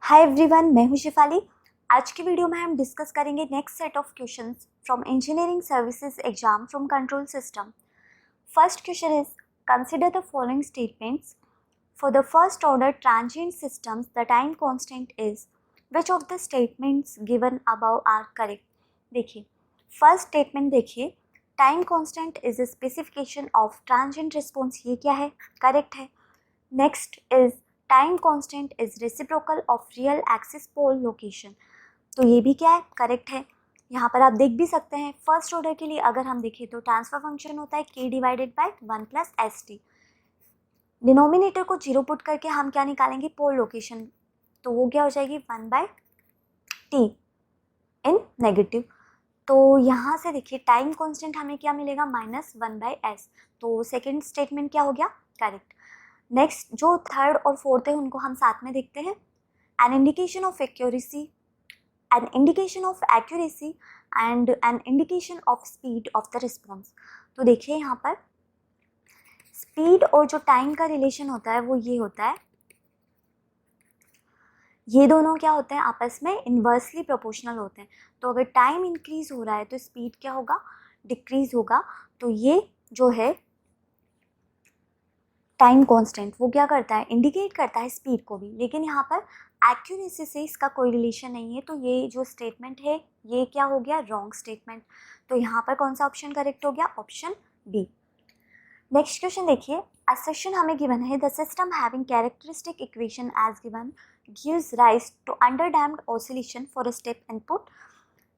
Hi everyone, मैं हूं शिफाली। आज की वीडियो में हम डिस्कस करेंगे next set of questions from engineering services exam from control system. First question is consider the following statements for the first order transient systems the time constant is which of the statements given above are correct. देखिए first statement देखिए, time constant is a specification of transient response, ये क्या है? Correct है। Next is time constant is reciprocal of real axis pole location, तो ये भी क्या है? करेक्ट है। यहाँ पर आप देख भी सकते हैं फर्स्ट ऑर्डर के लिए अगर हम देखें तो ट्रांसफर फंक्शन होता है k divided by 1 plus S T. Denominator को जीरो पुट करके हम क्या निकालेंगे? पोल लोकेशन, तो वो क्या हो जाएगी 1 बाय टी इन नेगेटिव। तो यहाँ से देखिए टाइम कांस्टेंट हमें क्या मिलेगा? -1 बाय एस। तो सेकेंड स्टेटमेंट क्या हो गया? करेक्ट। नेक्स्ट जो थर्ड और फोर्थ है उनको हम साथ में देखते हैं। An indication of accuracy and an indication of speed of the response. तो देखिए यहाँ पर स्पीड और जो टाइम का रिलेशन होता है वो ये होता है, ये दोनों क्या होते हैं? आपस में इन्वर्सली प्रोपोर्शनल होते हैं। तो अगर टाइम इंक्रीज हो रहा है तो स्पीड क्या होगा? डिक्रीज होगा। तो ये जो है टाइम कांस्टेंट वो क्या करता है? इंडिकेट करता है स्पीड को भी, लेकिन यहाँ पर एक्यूरेसी से इसका कोई रिलेशन नहीं है। तो ये जो स्टेटमेंट है ये क्या हो गया? Wrong statement. तो यहाँ पर कौन सा ऑप्शन करेक्ट हो गया? Option B. नेक्स्ट क्वेश्चन देखिए, असर्शन हमें गिवन है the system having characteristic equation as given gives rise to underdamped oscillation for a step input.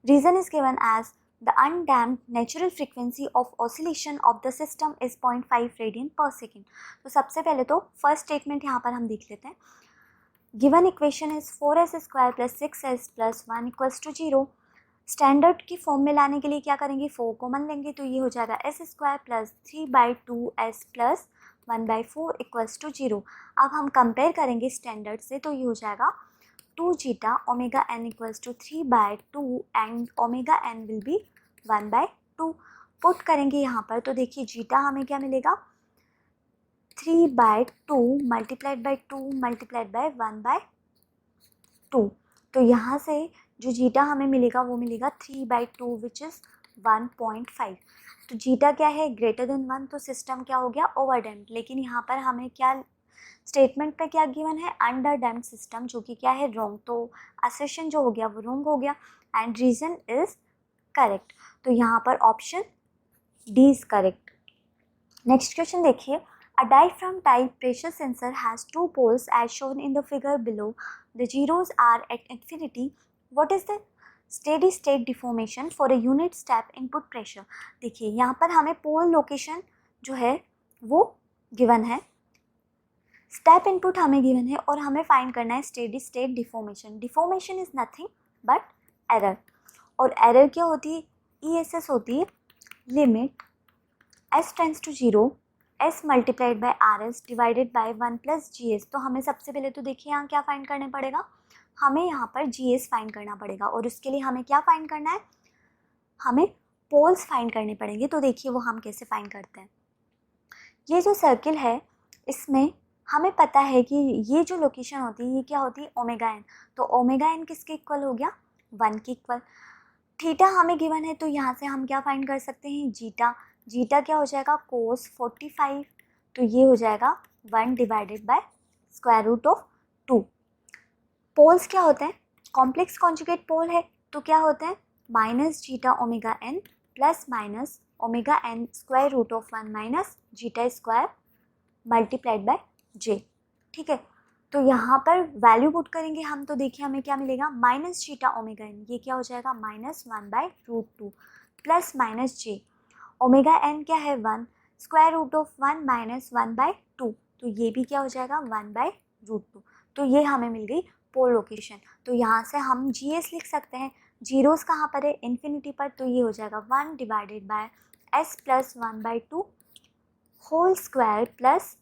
Reason is given as the undamped natural frequency of oscillation of the system is 0.5 radian per second। तो सबसे पहले तो first statement यहाँ पर हम देख लेते हैं। Given equation is 4s square plus 6s plus 1 equals to 0। Standard की फॉर्म में लाने के लिए क्या करेंगे? 4 कॉमन लेंगे, तो ये हो जाएगा s square plus 3/2s plus 1/4 equals to 0। अब हम कंपेयर करेंगे स्टैंडर्ड से, तो ये हो जाएगा 2 zeta omega n equals to 3/2 and omega n will be 1/2। Put करेंगे यहाँ पर तो देखिए जीटा हमें क्या मिलेगा? 3/2 मल्टीप्लाइड बाई 2 मल्टीप्लाइड बाय 1/2। तो यहाँ से जो जीटा हमें मिलेगा वो मिलेगा 3/2 विच इज़ 1.5। तो जीटा क्या है? Greater than 1। तो सिस्टम क्या हो गया? ओवरडैम्प्ड। लेकिन यहाँ पर हमें क्या स्टेटमेंट पे क्या गिवन है? अंडर डैम्प्ड सिस्टम, जो कि क्या है? रॉन्ग। तो असर्शन जो हो गया वो रॉन्ग हो गया एंड रीजन इज करेक्ट। तो यहाँ पर option D is correct. Next question देखिए, a diaphragm type pressure sensor has 2 poles as shown in the figure below. The zeros are at infinity. What is the steady state deformation for a unit step input pressure? देखिए यहाँ पर हमें पोल location जो है वो given है, step input हमें given है और हमें फाइंड करना है steady state deformation. Deformation is nothing but error, और एरर क्या होती है? ESS होती है limit s tends to 0 s multiplied by RS divided by 1 plus GS। तो हमें सबसे पहले तो देखिए यहाँ क्या फाइंड करना पड़ेगा? हमें यहाँ पर GS फाइंड करना पड़ेगा, और उसके लिए हमें क्या फाइंड करना है? हमें पोल्स फाइंड करने पड़ेंगे। तो देखिए वो हम कैसे फाइंड करते हैं। ये जो सर्किल है इसमें हमें पता है कि ये जो लोकेशन होती है ये क्या होती है? Omega n. तो ओमेगा एन किसके इक्वल हो गया? 1 के इक्वल। थीटा हमें गिवन है तो यहाँ से हम क्या फाइंड कर सकते हैं? जीटा। जीटा क्या हो जाएगा? कोस 45। तो ये हो जाएगा 1 divided by square root of 2। Poles क्या होते हैं? कॉम्प्लेक्स कॉन्जुगेट पोल है तो क्या होते हैं? Minus zeta omega n plus minus omega n square root of 1 minus zeta square multiplied by j. ठीक है, तो यहाँ पर वैल्यू पुट करेंगे हम तो देखिए हमें क्या मिलेगा? माइनस जीटा ओमेगा एन, ये क्या हो जाएगा? -1/√2 प्लस माइनस जे। ओमेगा एन क्या है? 1 स्क्वायर रूट ऑफ 1 माइनस 1/2, तो ये भी क्या हो जाएगा? 1/√2। तो ये हमें मिल गई पोल लोकेशन। तो यहाँ से हम GS लिख सकते हैं। जीरोस कहाँ पर है? इन्फिनिटी पर। तो ये हो जाएगा 1 divided by s plus 1/2 whole square plus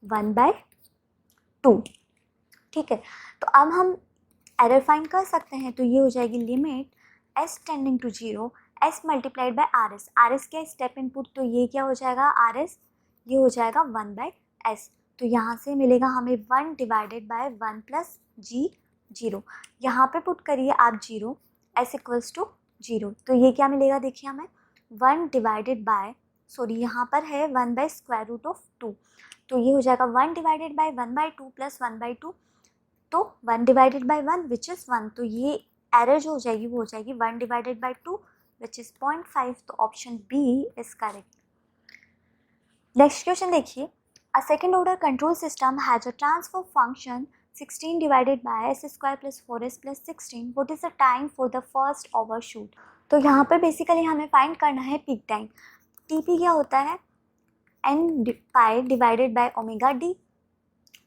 1/2। ठीक है, तो अब हम एरर फाइंड कर सकते हैं। तो ये हो जाएगी limit s tending to 0 s multiplied by RS। RS क्या? Step input. तो ये क्या हो जाएगा? RS ये हो जाएगा 1/s। तो यहाँ से मिलेगा हमें 1 डिवाइडेड बाय 1 प्लस जी 0। यहाँ पे पुट करिए आप 0 एस इक्वल्स टू 0, तो ये क्या मिलेगा देखिए हमें 1 डिवाइडेड बाय, सॉरी यहाँ पर है 1 बाय स्क्वायर रूट ऑफ 2, तो ये हो जाएगा 1 divided by 1 by 2 plus 1 by 2, तो 1 डिवाइडेड बाय 1 विच इज़ 1, तो ये एरर जो हो जाएगी वो हो जाएगी 1 डिवाइडेड बाय 2 विच इज़ 0.5, तो option B is correct. Next question देखिए, a second order control system has a transfer function 16 divided by s square plus 4s plus 16. What is the time for the first overshoot? तो यहाँ पर basically हमें find करना है peak time. TP क्या होता है, n pi divided by omega D.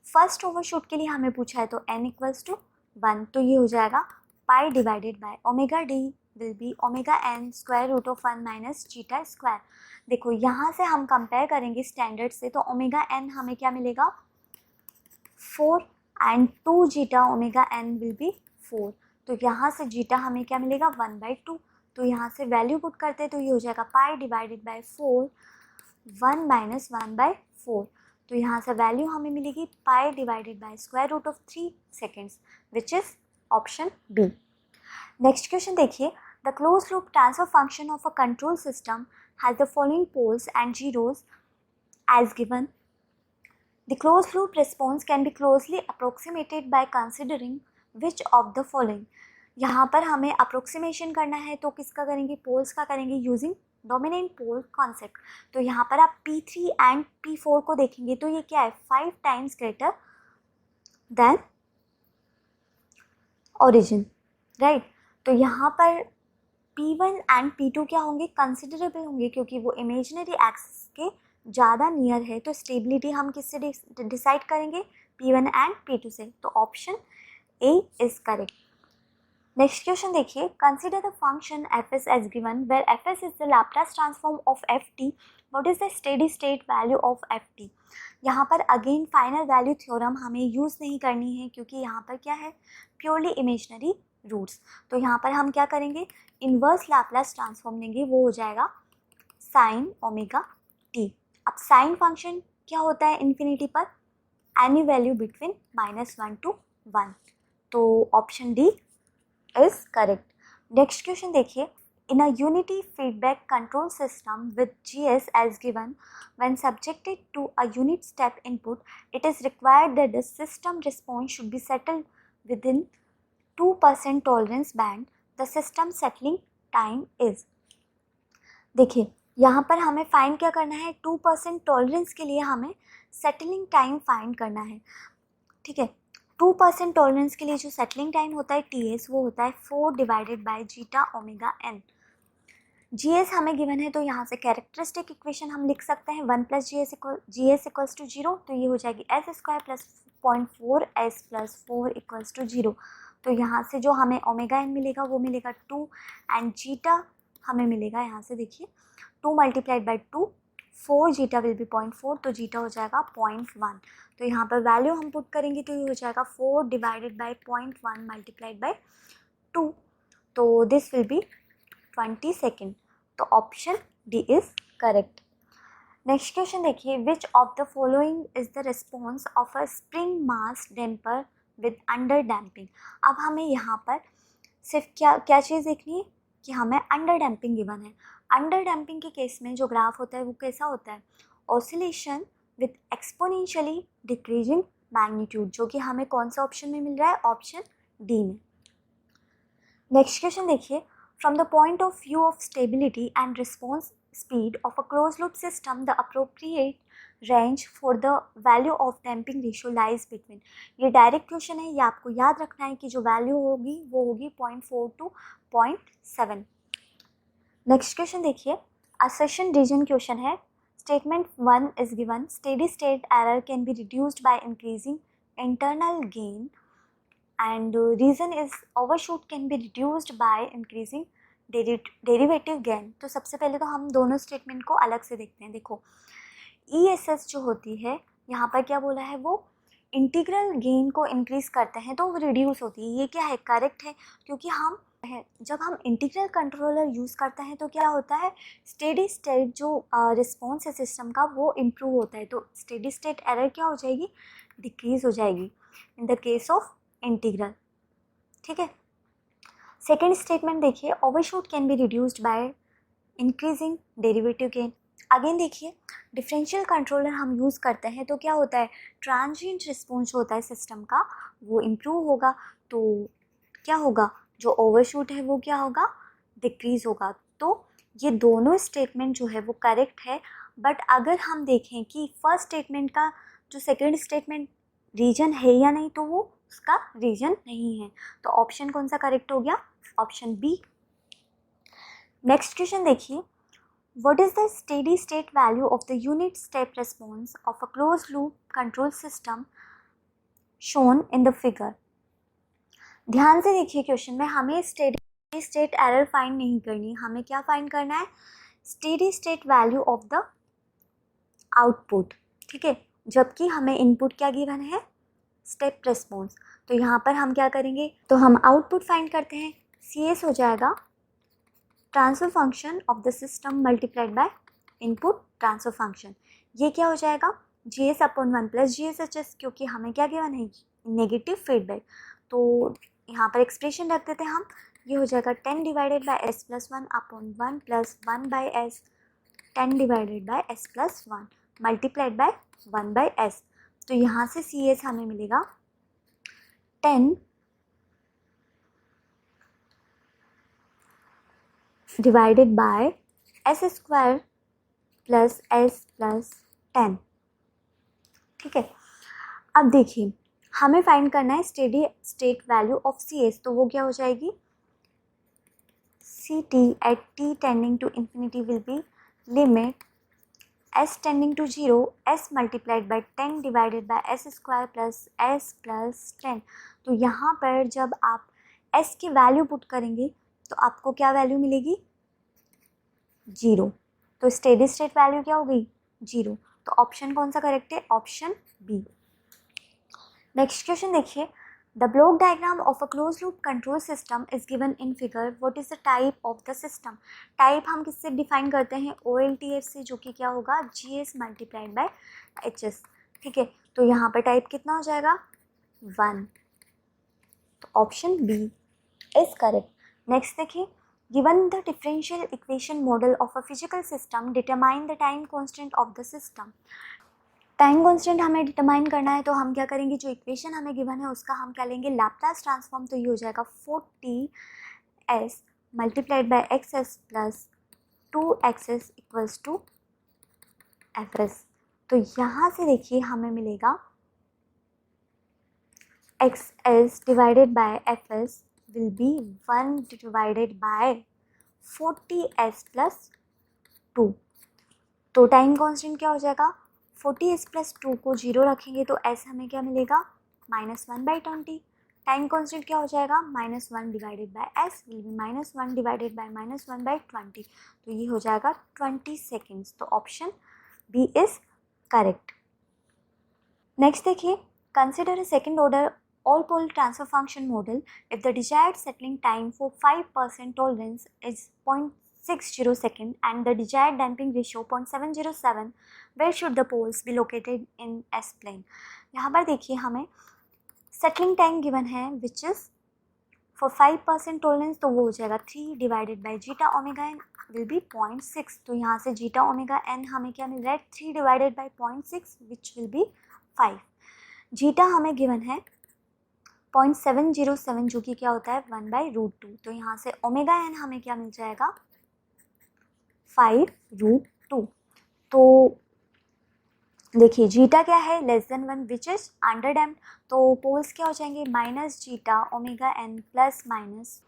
First overshoot के लिए हमें पूछा है तो n इक्वल्स टू 1, तो ये हो जाएगा pi divided by omega d will be omega n square root of 1 minus zeta square. देखो यहाँ से हम कंपेयर करेंगे स्टैंडर्ड से, तो ओमेगा n हमें क्या मिलेगा 4 and 2 zeta omega n will B 4, तो यहाँ से जीटा हमें क्या मिलेगा 1 बाई 2, तो यहाँ से वैल्यू पुट करते हैं तो ये हो जाएगा pi divided by 4 1 minus 1 by 4, तो यहाँ से वैल्यू हमें मिलेगी pi divided by square root of 3 seconds which is option B. Next question देखिए, the close loop transfer function of a control system has the following poles and zeros as given. The closed loop response can be closely approximated by considering which of the following। यहाँ पर हमें approximation करना है तो किसका करेंगे, poles का करेंगे यूजिंग डोमिनेंट पोल कॉन्सेप्ट। तो यहाँ पर आप P3 एंड P4 को देखेंगे तो ये क्या है 5 times greater than origin, right. तो यहाँ पर P1 एंड P2 क्या होंगे, कंसिडरेबल होंगे क्योंकि वो इमेजिनरी एक्सिस के ज़्यादा नियर है, तो स्टेबिलिटी हम किससे डिसाइड करेंगे P1 एंड P2 से, तो option A is correct. Next question देखिए, consider the function fs as given where fs is the Laplace transform of ft, what is the steady state value of ft। यहाँ पर again final value theorem हमें use नहीं करनी है क्योंकि यहाँ पर क्या है प्योरली इमेजिनरी रूट्स, तो यहाँ पर हम क्या करेंगे इन्वर्स लैप्लास ट्रांसफॉर्म लेंगे, वो हो जाएगा साइन ओमेगा टी। अब साइन फंक्शन क्या होता है इन्फिनिटी पर, एनी वैल्यू बिटवीन -1 to 1, तो option D is correct. Next question देखिए, in a unity feedback control system with GS as given when subjected to a unit step input it is required that the system response should be settled within 2% tolerance band, the system settling time is. देखिए यहाँ पर हमें find क्या करना है, 2% tolerance के लिए हमें सेटलिंग टाइम फाइंड करना है, ठीक है। 2% टॉलरेंस के लिए जो सेटलिंग टाइम होता है TS वो होता है 4 divided by zeta omega n। GS हमें गिवन है तो यहाँ से कैरेक्टरिस्टिक इक्वेशन हम लिख सकते हैं 1 प्लस GS इक्वल्स टू 0, तो ये हो जाएगी s square plus 0.4 s plus 4 equals to 0, तो यहाँ से जो हमें ओमेगा n मिलेगा वो मिलेगा 2 एंड जीटा हमें मिलेगा यहाँ से देखिए 2 multiplied by 2 4 zeta will be 0.4, तो जीटा हो जाएगा 0.1, तो यहाँ पर वैल्यू हम पुट करेंगे तो ये हो जाएगा 4 डिवाइडेड बाई 0.1 मल्टीप्लाइड बाई 2, तो दिस विल बी 20 सेकेंड, तो option D is correct. Next question देखिए, which of the following is the response of a spring mass damper with under damping. अब हमें यहाँ पर सिर्फ क्या चीज़ देखनी है कि हमें अंडर डैम्पिंग गिवन है। अंडर डैम्पिंग के केस में जो ग्राफ होता है वो कैसा होता है, oscillation with exponentially decreasing magnitude, जो कि हमें कौन सा ऑप्शन में मिल रहा है, ऑप्शन डी में। नेक्स्ट क्वेश्चन देखिए, from the point of view of stability and response speed of a close loop system the appropriate range for the value of damping ratio lies between. ये direct question है, ये आपको याद रखना है कि जो वैल्यू होगी वो होगी 0.4 to 0.7। नेक्स्ट क्वेश्चन देखिए, असर्शन रीजन क्वेश्चन है, statement 1 is given steady state error can be reduced by increasing internal gain and reason is overshoot can be reduced by increasing derivative gain. तो सबसे पहले तो हम दोनों स्टेटमेंट को अलग से देखते हैं। देखो ESS जो होती है यहाँ पर क्या बोला है, वो इंटीग्रल गेन को इंक्रीज करते हैं तो वो रिड्यूस होती है। ये क्या है, करेक्ट है, क्योंकि हम जब हम इंटीग्रल कंट्रोलर यूज़ करते हैं तो क्या होता है, स्टेडी स्टेट जो रिस्पॉन्स है सिस्टम का वो इम्प्रूव होता है, तो स्टेडी स्टेट एरर क्या हो जाएगी, डिक्रीज हो जाएगी in the case of integral. ठीक है, सेकेंड स्टेटमेंट देखिए, overshoot can be reduced by increasing derivative gain. Again देखिए, डिफरेंशियल कंट्रोलर हम यूज़ करते हैं तो क्या होता है, ट्रांजिएंट रिस्पॉन्स होता है सिस्टम का वो इम्प्रूव होगा, तो क्या होगा, जो ओवरशूट है वो क्या होगा, डिक्रीज होगा। तो ये दोनों स्टेटमेंट जो है वो करेक्ट है, बट अगर हम देखें कि फर्स्ट स्टेटमेंट का जो सेकेंड स्टेटमेंट रीजन है या नहीं, तो वो उसका रीजन नहीं है, तो ऑप्शन कौन सा करेक्ट हो गया, ऑप्शन बी। नेक्स्ट क्वेश्चन देखिए, what is the steady state value of the unit step response of a closed loop control system shown in the figure। ध्यान से देखिए, क्वेश्चन में हमें स्टेडी स्टेट एरर फाइंड नहीं करनी, हमें क्या फाइंड करना है, steady state value of the output. ठीक है, जबकि हमें इनपुट क्या गिवन है, स्टेप रिस्पॉन्स, तो यहाँ पर हम क्या करेंगे, तो हम आउटपुट फाइंड करते हैं, CS हो जाएगा transfer function of the system multiplied by input transfer function. ये क्या हो जाएगा, GS अपॉन 1 प्लस GSHS, क्योंकि हमें क्या गिवन है, नेगेटिव फीडबैक, तो यहाँ पर एक्सप्रेशन रख देते हैं हम, ये हो जाएगा 10 divided by S plus 1 upon 1 plus 1 by S, 10 divided by S plus 1 multiplied by 1 by S, तो यहाँ से CS हमें मिलेगा 10 divided by S square plus S plus 10। ठीक है, अब देखिए हमें फाइंड करना है steady state value of CS, तो वो क्या हो जाएगी, CT at t tending to infinity will be limit S tending to 0 S multiplied by 10 divided by S square plus S plus 10। तो यहाँ पर जब आप S की वैल्यू पुट करेंगे तो आपको क्या वैल्यू मिलेगी, 0, तो स्टेडी स्टेट वैल्यू क्या हो गई, 0, तो ऑप्शन कौन सा करेक्ट है, ऑप्शन बी। नेक्स्ट क्वेश्चन देखिए, the block diagram of a close loop control system is given in figure, what is the type of the system. Type हम किससे डिफाइन करते हैं, OLTF से, जो कि क्या होगा, GS मल्टीप्लाइड बाय HS। ठीक है, तो यहाँ पर टाइप कितना हो जाएगा, 1, तो option B is correct. Next देखिए, given the differential equation model of a physical system determine the time constant of the system. Time constant हमें डिटरमाइन करना है, तो हम क्या करेंगे, जो इक्वेशन हमें गिवन है उसका हम क्या लेंगे, लैप्लास ट्रांसफॉर्म, तो ये हो जाएगा 40s multiplied by XS plus 2XS equals to FS। तो यहाँ से देखिए हमें मिलेगा XS divided by FS will be 1 divided by 40s plus 2, तो टाइम कॉन्स्टेंट क्या हो जाएगा, 40s प्लस 2 को 0 रखेंगे तो S हमें क्या मिलेगा, -1/20। टाइम कॉन्स्टेंट क्या हो जाएगा, -1 divided by S will be -1 divided by -1/20, तो ये हो जाएगा 20 सेकेंड्स, तो option B is correct. Next देखिए, consider a second order all pole transfer function model if the desired settling time for 5% tolerance is 0.60 second and the desired damping ratio 0.707, where should the poles be located in S plane। यहाँ पर देखिए हमें settling time given है which is for 5% tolerance, तो वो हो जाएगा 3 divided by zeta omega n will be 0.6, तो यहाँ से जीटा ओमेगा n हमें क्या मिल रहा है, 3 divided by 0.6 which will be 5। Zeta हमें गिवन है 0.707, जो कि क्या होता है 1/√2, तो यहाँ से ओमेगा n हमें क्या मिल जाएगा, 5√2। तो देखिए जीटा क्या है, <1 विच इज अंडर डैम्प्ड, तो पोल्स क्या हो जाएंगे, minus zeta omega n plus minus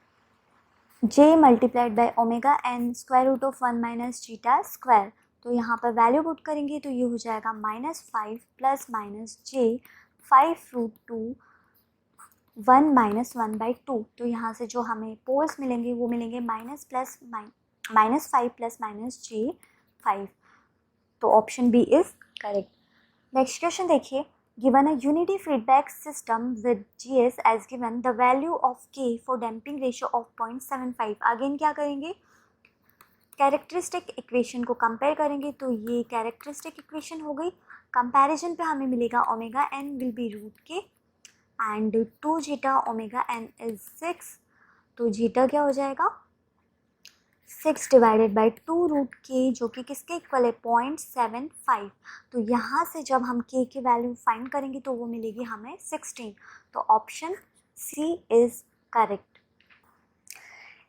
j multiplied by omega n square root of 1 minus zeta square, तो यहाँ पर वैल्यू पुट करेंगे तो ये हो जाएगा -5 प्लस माइनस j 5√2 1 - 1/2, तो यहाँ से जो हमें पोल्स मिलेंगे वो मिलेंगे -5 प्लस -j 5, तो option B is correct. Next question देखिए, given a unity feedback system with GS as given the value of K for damping ratio of 0.75. Again क्या करेंगे, कैरेक्टरिस्टिक इक्वेशन को कंपेयर करेंगे, तो ये कैरेक्टरिस्टिक इक्वेशन हो गई। कंपैरिजन पे हमें मिलेगा omega n will be root के and 2 zeta omega n is 6, तो जीटा क्या हो जाएगा 6 डिवाइडेड बाई 2 रूट के, जो कि किसके इक्वल है 0.75। तो यहाँ से जब हम के की वैल्यू फाइंड करेंगे तो वो मिलेगी हमें 16, तो ऑप्शन सी इज करेक्ट।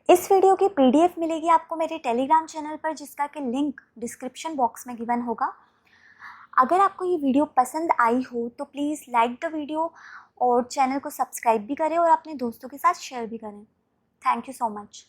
इस वीडियो की पीडीएफ मिलेगी आपको मेरे टेलीग्राम चैनल पर, जिसका कि लिंक डिस्क्रिप्शन बॉक्स में गिवन होगा। अगर आपको ये वीडियो पसंद आई हो तो प्लीज़ लाइक द वीडियो और चैनल को सब्सक्राइब भी करें और अपने दोस्तों के साथ शेयर भी करें। Thank you so much.